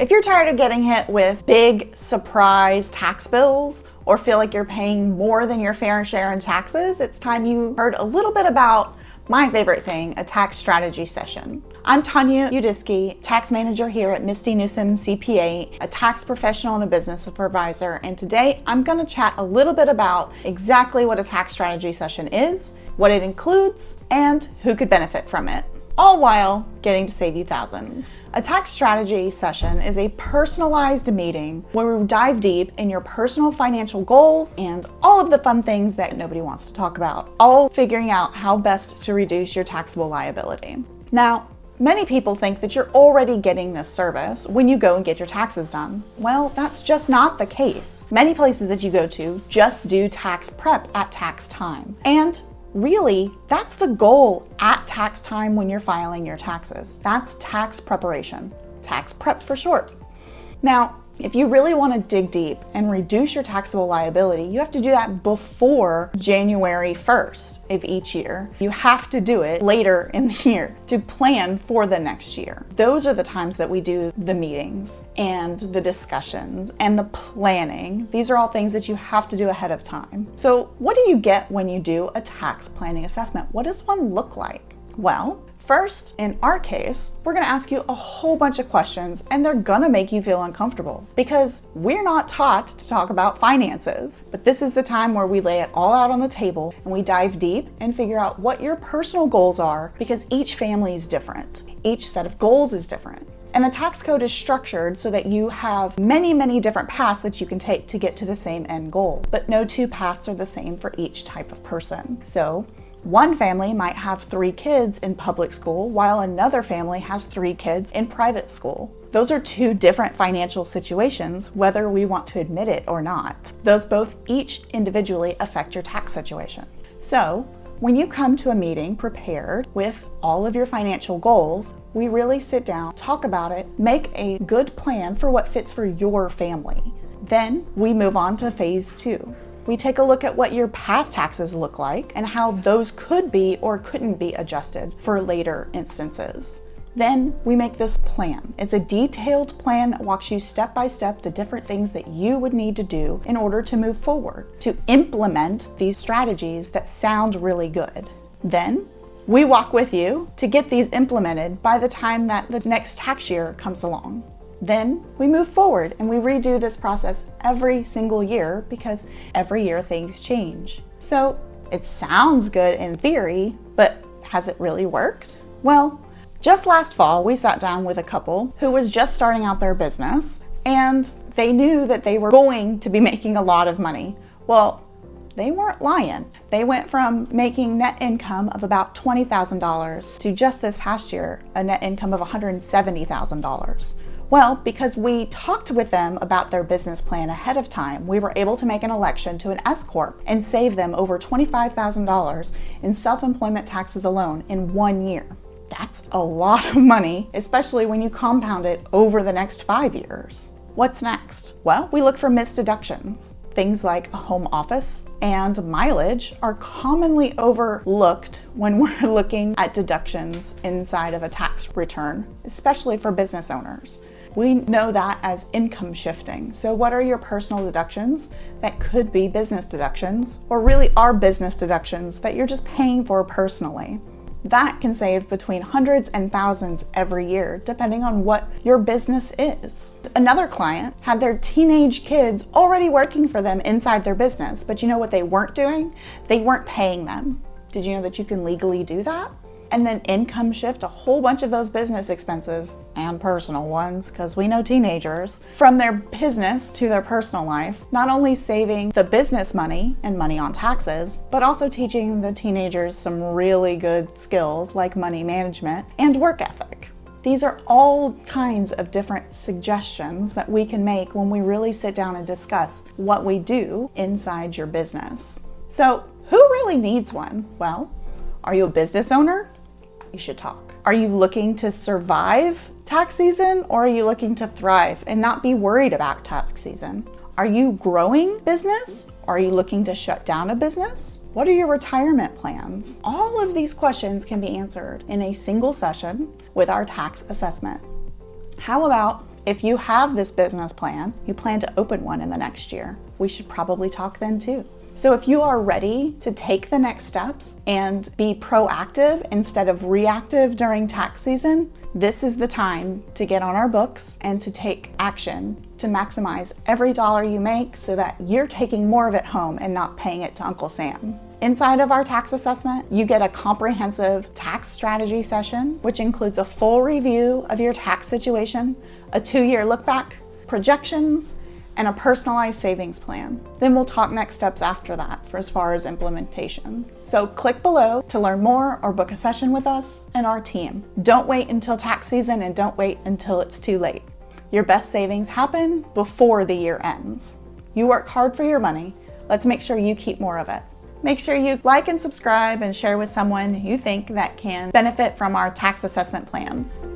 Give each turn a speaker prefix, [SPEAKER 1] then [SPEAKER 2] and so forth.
[SPEAKER 1] If you're tired of getting hit with big surprise tax bills or feel like you're paying more than your fair share in taxes, it's time you heard a little bit about my favorite thing, a tax strategy session. I'm Tanya Udisky, tax manager here at Misty Newsom CPA, a tax professional and a business supervisor. And today I'm going to chat a little bit about exactly what a tax strategy session is, what it includes, and who could benefit from it, all while getting to save you thousands. A tax strategy session is a personalized meeting where we dive deep in your personal financial goals and all of the fun things that nobody wants to talk about, all figuring out how best to reduce your taxable liability. Now, many people think that you're already getting this service when you go and get your taxes done. Well, that's just not the case. Many places that you go to just do tax prep at tax time. And really, that's the goal at tax time when you're filing your taxes. That's tax preparation, tax prep for short. Now, if you really want to dig deep and reduce your taxable liability, you have to do that before January 1st of each year. You have to do it later in the year to plan for the next year. Those are the times that we do the meetings and the discussions and the planning. These are all things that you have to do ahead of time. So what do you get when you do a tax planning assessment? What does one look like? Well, first, in our case, we're going to ask you a whole bunch of questions, and they're going to make you feel uncomfortable because we're not taught to talk about finances. But this is the time where we lay it all out on the table and we dive deep and figure out what your personal goals are, because each family is different. Each set of goals is different. And the tax code is structured so that you have many, many different paths that you can take to get to the same end goal. But no two paths are the same for each type of person. So one family might have 3 kids in public school, while another family has 3 kids in private school. Those are 2 different financial situations, whether we want to admit it or not. Those both each individually affect your tax situation. So, when you come to a meeting prepared with all of your financial goals, we really sit down, talk about it, make a good plan for what fits for your family. Then we move on to phase 2. We take a look at what your past taxes look like and how those could be or couldn't be adjusted for later instances. Then we make this plan. It's a detailed plan that walks you step by step the different things that you would need to do in order to move forward, to implement these strategies that sound really good. Then we walk with you to get these implemented by the time that the next tax year comes along. Then we move forward and we redo this process every single year because every year things change. So it sounds good in theory, but has it really worked? Well, just last fall, we sat down with a couple who was just starting out their business and they knew that they were going to be making a lot of money. Well, they weren't lying. They went from making net income of about $20,000 to just this past year, a net income of $170,000. Well, because we talked with them about their business plan ahead of time, we were able to make an election to an S Corp and save them over $25,000 in self-employment taxes alone in 1 year. That's a lot of money, especially when you compound it over the next 5 years. What's next? Well, we look for missed deductions. Things like a home office and mileage are commonly overlooked when we're looking at deductions inside of a tax return, especially for business owners. We know that as income shifting. So what are your personal deductions that could be business deductions, or really are business deductions that you're just paying for personally? That can save between hundreds and thousands every year, depending on what your business is. Another client had their teenage kids already working for them inside their business, but you know what they weren't doing? They weren't paying them. Did you know that you can legally do that? And then income shift a whole bunch of those business expenses and personal ones, because we know teenagers, from their business to their personal life, not only saving the business money and money on taxes, but also teaching the teenagers some really good skills like money management and work ethic. These are all kinds of different suggestions that we can make when we really sit down and discuss what we do inside your business. So who really needs one? Well, are you a business owner? You should talk. Are you looking to survive tax season, or are you looking to thrive and not be worried about tax season? Are you growing business? Are you looking to shut down a business? What are your retirement plans? All of these questions can be answered in a single session with our tax assessment. How about If you have this business plan, you plan to open one in the next year, we should probably talk then too. So if you are ready to take the next steps and be proactive instead of reactive during tax season, this is the time to get on our books and to take action to maximize every dollar you make so that you're taking more of it home and not paying it to Uncle Sam. Inside of our tax assessment, you get a comprehensive tax strategy session, which includes a full review of your tax situation, a 2-year look back, projections, and a personalized savings plan. Then we'll talk next steps after that for as far as implementation. So click below to learn more or book a session with us and our team. Don't wait until tax season and don't wait until it's too late. Your best savings happen before the year ends. You work hard for your money. Let's make sure you keep more of it. Make sure you like and subscribe and share with someone you think that can benefit from our tax assessment plans.